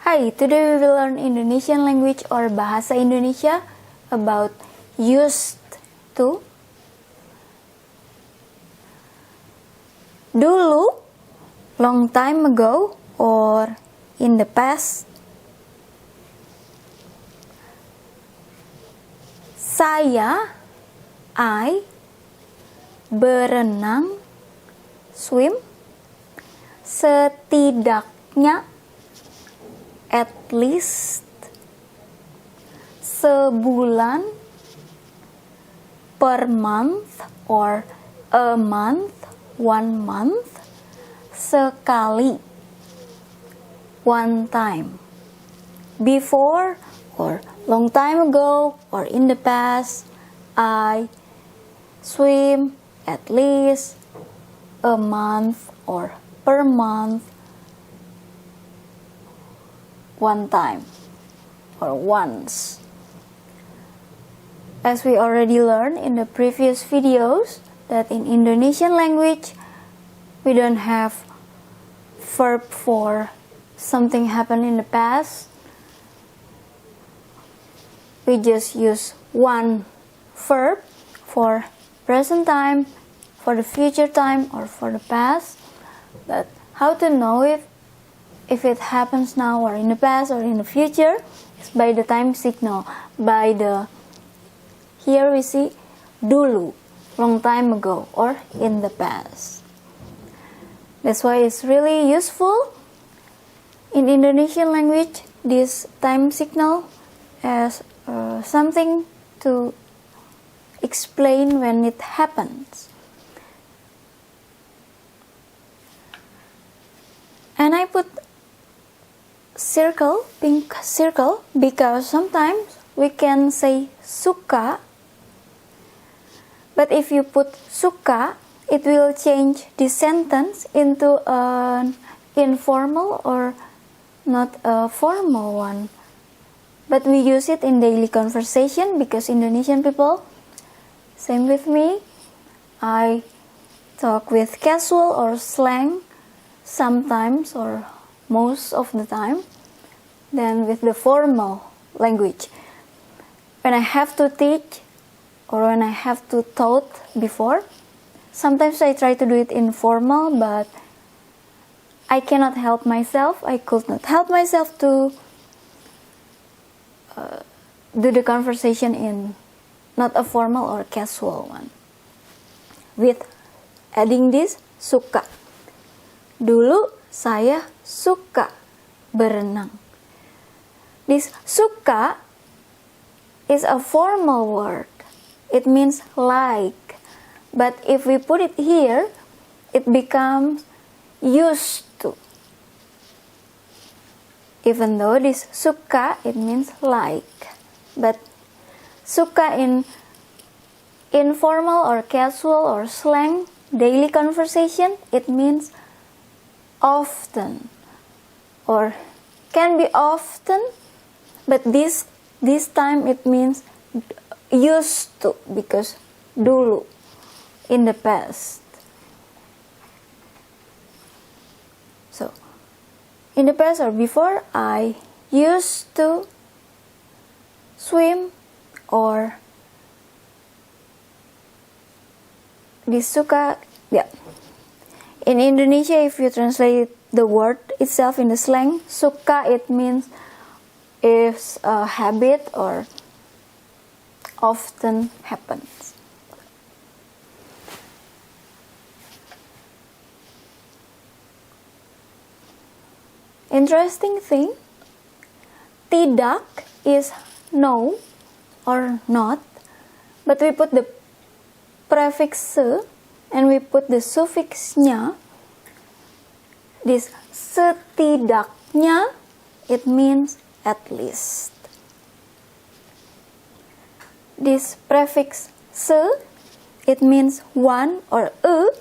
Hi, today we will learn Indonesian language or Bahasa Indonesia about used to. Dulu, long time ago, or in the past. I, berenang, swim, setidaknya, at least, sebulan, per month or a month, 1 month, sekali, one time, before or long time ago or in the past. I swim at least a month or per month, one time or once. As we already learned in the previous videos, that in Indonesian language we don't have verb for something happened in the past. We just use one verb for present time, for the future time, or for the past. But how to know if it happens now or in the past or in the future is by the time signal. Here we see dulu, long time ago or in the past. That's why it's really useful in Indonesian language, this time signal as something to explain when it happens. And I put circle, pink circle, because sometimes we can say suka, but if you put suka, it will change the sentence into an informal or not a formal one. But we use it in daily conversation because Indonesian people, same with me, I talk with casual or slang sometimes or most of the time than with the formal language. When I have to teach or when I have to taught before, sometimes I try to do it informal, but I cannot help myself. I could not help myself to do the conversation in not a formal or casual one. With adding this suka. Dulu saya suka berenang. This suka is a formal word. It means like. But if we put it here, it becomes used to. Even though this suka, it means like. But suka in informal or casual or slang, daily conversation, it means often. Or can be often, but this time it means used to, because dulu, in the past. So, in the past or before, I used to swim or this suka, yeah. In Indonesia, if you translate the word itself in the slang, suka, it means is a habit or often happens. Interesting thing, tidak is no or not, but we put the prefix se and we put the suffix nya. This setidaknya, it means at least. This prefix se, it means one or a.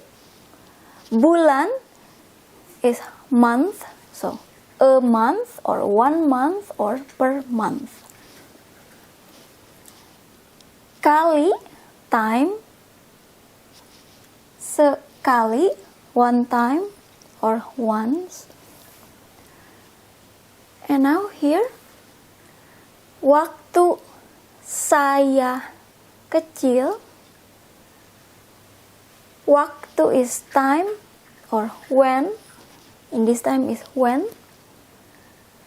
Bulan is month, so a month or 1 month or per month. Kali, time, sekali, one time or once. And now here, waktu saya kecil, waktu is time or when, in this time is when.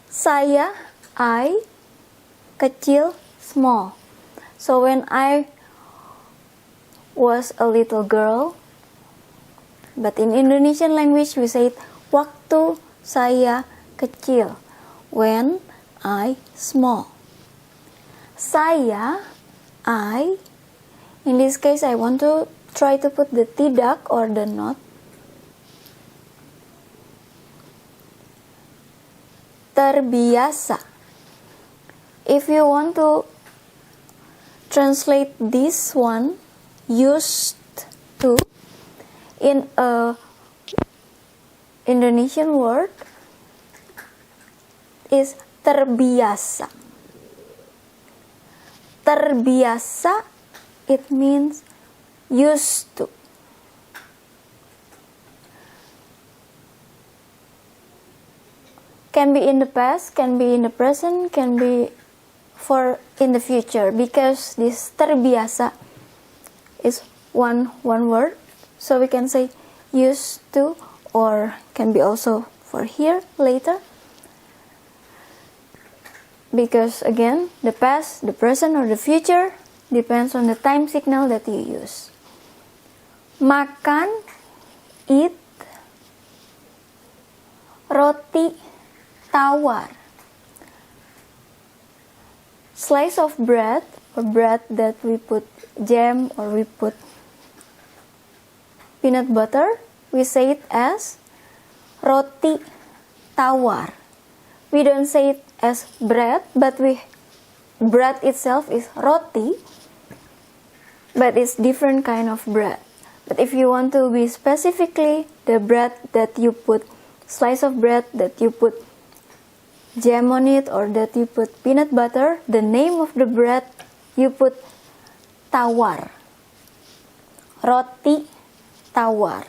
Saya, I, kecil, small. So when I was a little girl, but in Indonesian language we say it, waktu saya kecil, when I small. Saya, I, in this case I want to try to put the tidak or the not. Terbiasa. If you want to translate this one, used to, in a Indonesian word, is terbiasa. Terbiasa, it means used to. Can be in the past, can be in the present, can be for in the future, because this terbiasa is one word, so we can say used to, or can be also for here later, because again the past, the present, or the future depends on the time signal that you use. Makan, eat, roti tawar, slice of bread, or bread that we put jam or we put peanut butter, we say it as roti tawar. We don't say it as bread, but bread itself is roti, but it's different kind of bread. But if you want to be specifically the bread that you put, slice of bread that you put jam on it, or that you put peanut butter, the name of the bread you put tawar. Roti tawar,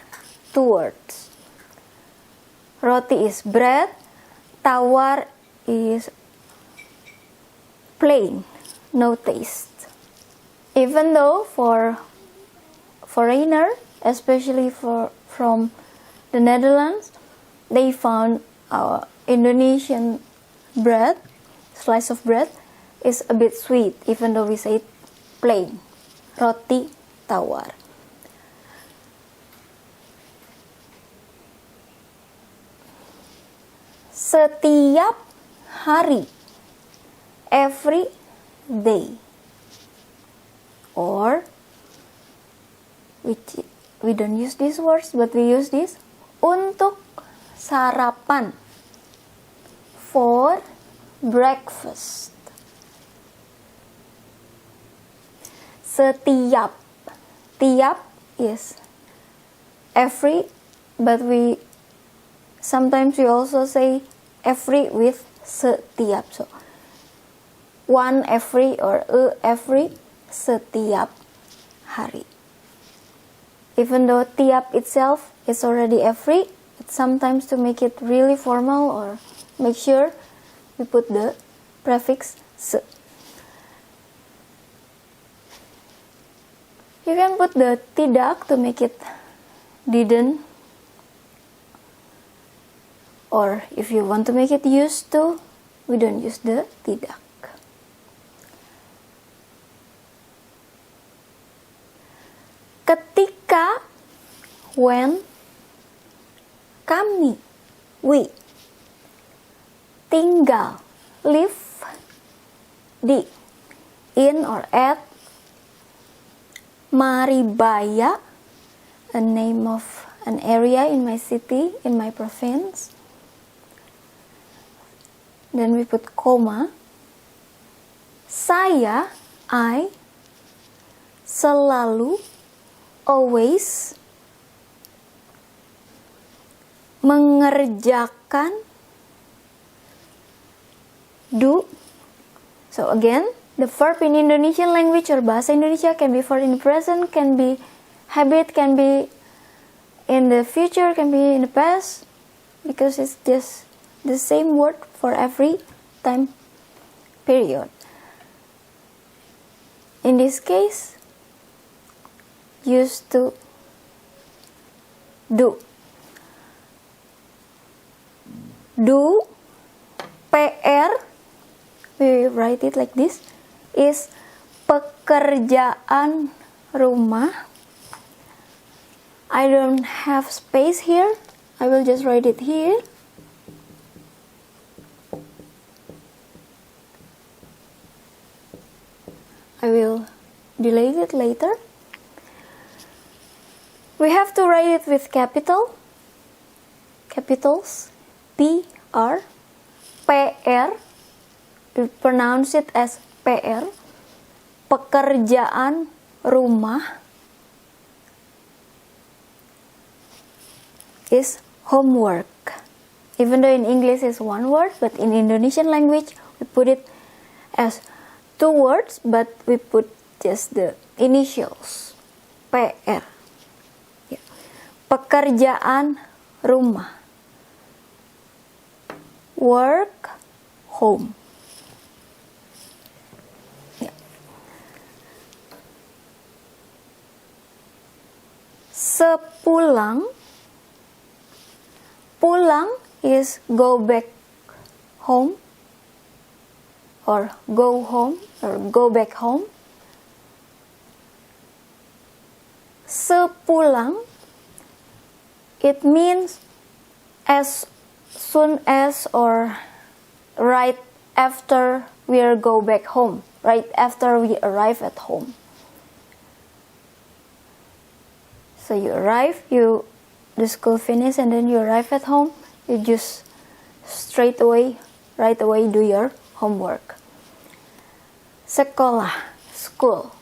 2 words. Roti is bread, tawar is plain, no taste. Even though for foreigner, especially from the Netherlands, they found Indonesian bread, slice of bread, is a bit sweet, even though we say it plain, roti tawar. Setiap hari, every day, or we don't use these words, but we use this untuk sarapan, for breakfast. Setiap, tiap is every, but sometimes we also say every with setiap. So one every or every, setiap hari. Even though tiap itself is already every, but sometimes to make it really formal or make sure we put the prefix se. You can put the tidak to make it didn't, or if you want to make it used to, we don't use the tidak. Ketika, when, kami, we, tinggal, live, di, in or at, Maribaya, a name of an area in my city, in my province. Then we put koma. Saya, I, selalu, always, mengerjakan, do. So again, the verb in Indonesian language or bahasa Indonesia can be for in the present, can be habit, can be in the future, can be in the past, because it's just the same word for every time period. In this case, used to do. Do, PR, we write it like this, is pekerjaan rumah. I don't have space here. I will just write it here. I will delete it later. We have to write it with capitals, PR, PR, we pronounce it as PR, pekerjaan rumah is homework. Even though in English it's one word, but in Indonesian language we put it as two words, but we put just the initials, PR. Ya. Pekerjaan rumah, work, home. Ya. Sepulang, pulang is go back home, or go home, or go back home. Sepulang, it means as soon as or right after we go back home, right after we arrive at home. So you arrive, the school finish, and then you arrive at home, you just right away do your homework. Sekolah, school.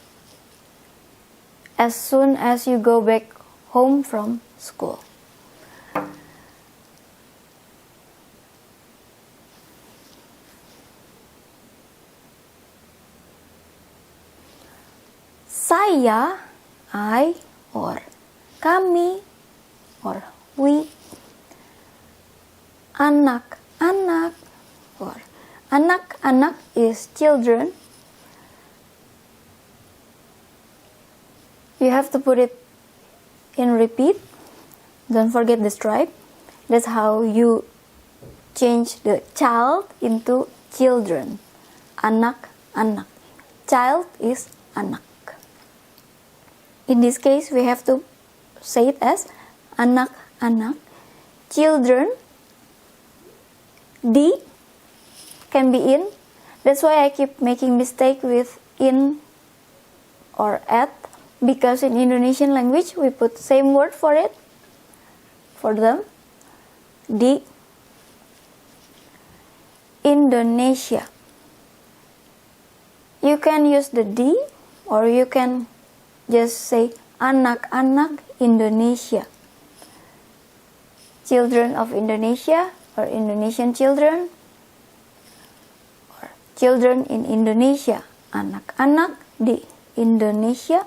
As soon as you go back home from school. Saya, I, or kami, or we. Anak-anak, or anak-anak is children. You have to put it in repeat. Don't forget the stripe. That's how you change the child into children. Anak-anak. Child is anak. In this case, we have to say it as anak-anak. Children, di can be in. That's why I keep making mistake with in or at, because in Indonesian language we put same word for it, for them. Di Indonesia. You can use the di, or you can just say anak-anak Indonesia. Children of Indonesia, or Indonesian children, or children in Indonesia. Anak-anak di Indonesia.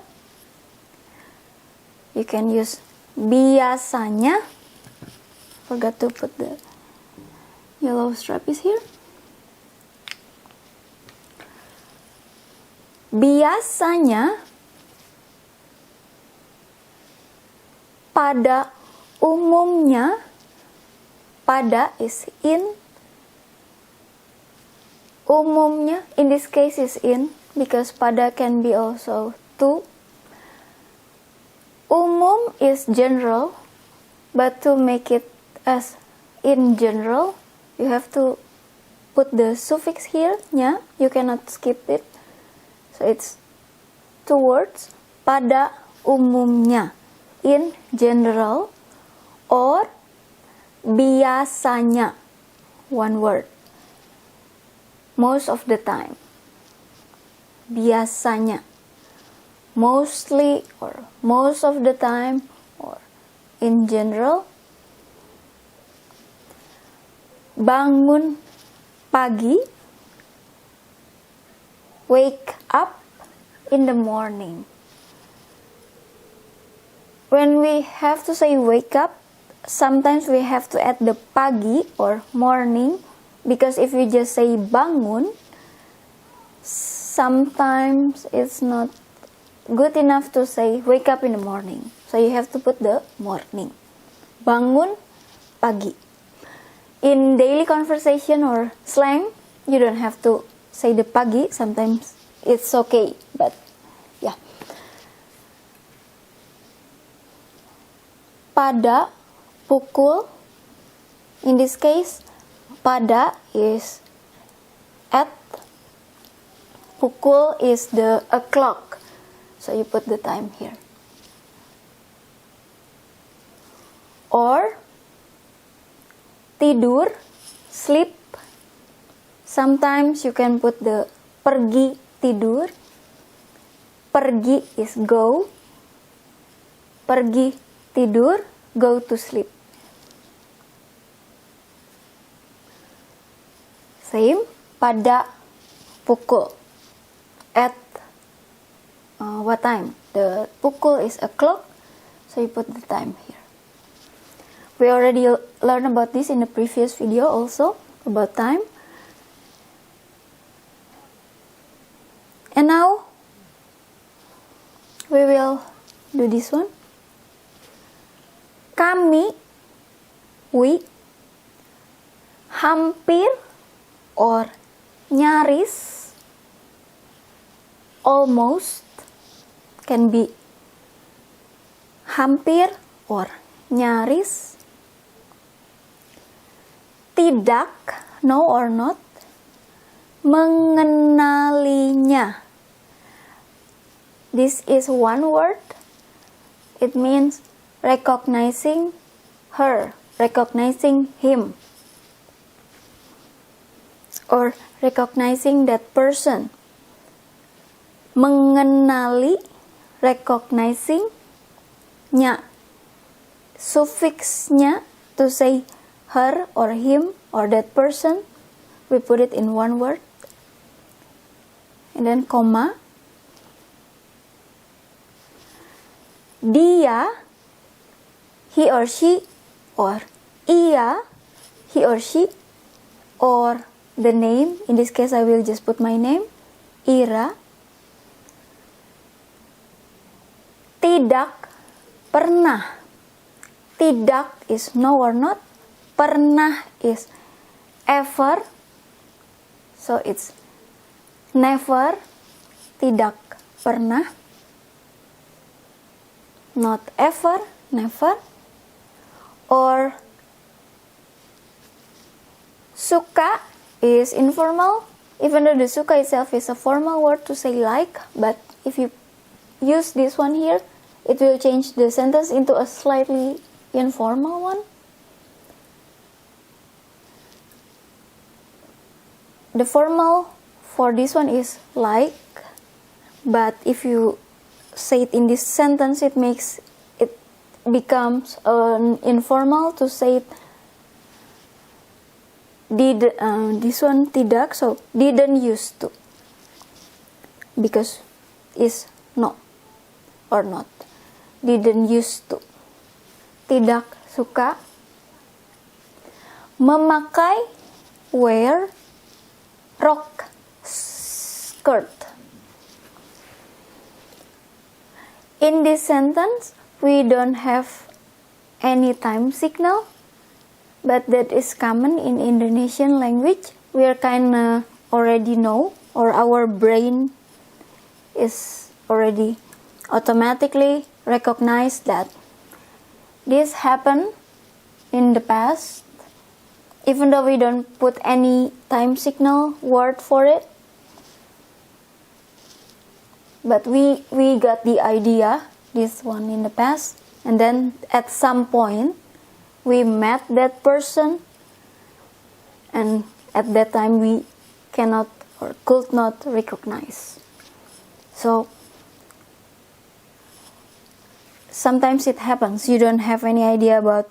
You can use biasanya. Forgot to put the yellow stripe is here. Biasanya, pada umumnya, pada is in, umumnya in this case is in, because pada can be also to. Umum is general, but to make it as in general, you have to put the suffix here, nya, you cannot skip it. So it's two words, pada umumnya, in general, or biasanya, one word, most of the time. Biasanya, mostly, or most of the time, or in general. Bangun pagi, wake up in the morning. When we have to say wake up, sometimes we have to add the pagi or morning, because if you just say bangun, sometimes it's not good enough to say wake up in the morning. So you have to put the morning. Bangun pagi. In daily conversation or slang, you don't have to say the pagi. Sometimes it's okay, but yeah. Pada pukul, in this case, pada is at, pukul is the o'clock, so you put the time here. Or tidur, sleep, sometimes you can put the pergi tidur. Pergi is go, pergi tidur, go to sleep. Same, pada pukul, at what time? The pukul is o'clock, so you put the time here. We already learned about this in the previous video also, about time. And now, we will do this one. Kami, we, hampir or nyaris, almost, can be hampir or nyaris. Tidak, no or not. Mengenalinya. This is one word. It means recognizing her, recognizing him, or recognizing that person. Mengenali, recognizing, nya. Suffixnya to say her or him or that person, we put it in one word. And then comma. Dia, he or she, or ia, he or she, or the name. In this case, I will just put my name, Ira. Tidak pernah. Tidak is no or not. Pernah is ever. So it's never. Tidak pernah. Not ever, never. Or suka is informal. Even though the suka itself is a formal word to say like, but if you use this one here, it will change the sentence into a slightly informal one. The formal for this one is like, but if you say it in this sentence, it becomes informal to say it. This one tidak, so didn't used to, because is no or not. Didn't used to. Tidak suka. Memakai, wear, rok, skirt. In this sentence, we don't have any time signal, but that is common in Indonesian language. We are kinda already know, or our brain is already automatically recognize that this happened in the past, even though we don't put any time signal word for it. But we got the idea, this one in the past, and then at some point we met that person, and at that time we cannot or could not recognize. So sometimes it happens, you don't have any idea about,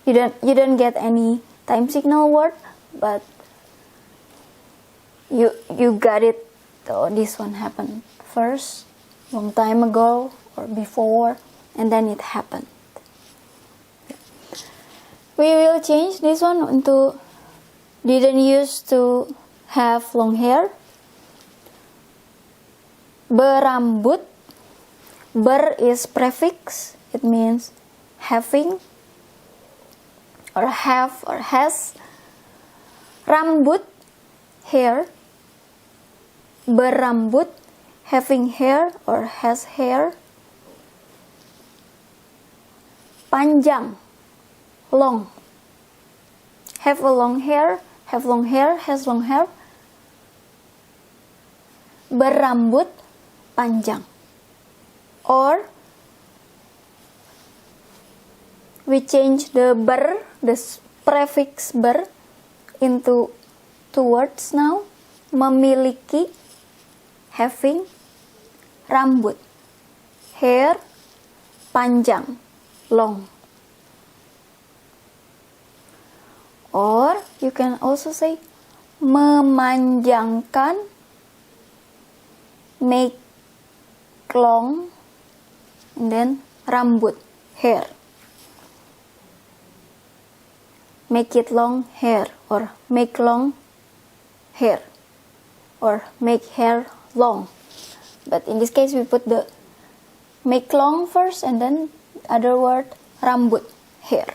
you don't get any time signal word, but you got it. Oh, this one happened first, long time ago or before, and then it happened. We will change this one into didn't used to have long hair. Berambut. Ber is prefix. It means having or have or has. Rambut, hair. Berambut, having hair or has hair. Panjang, long. Have a long hair, have long hair, has long hair. Berambut, panjang. Or we change the ber, the prefix ber, into two words now. Memiliki, having. Rambut, hair. Panjang, long. Or you can also say memanjangkan, make long, and then rambut, hair. Make it long hair, or make long hair, or make hair long. But in this case we put the make long first and then other word rambut, hair.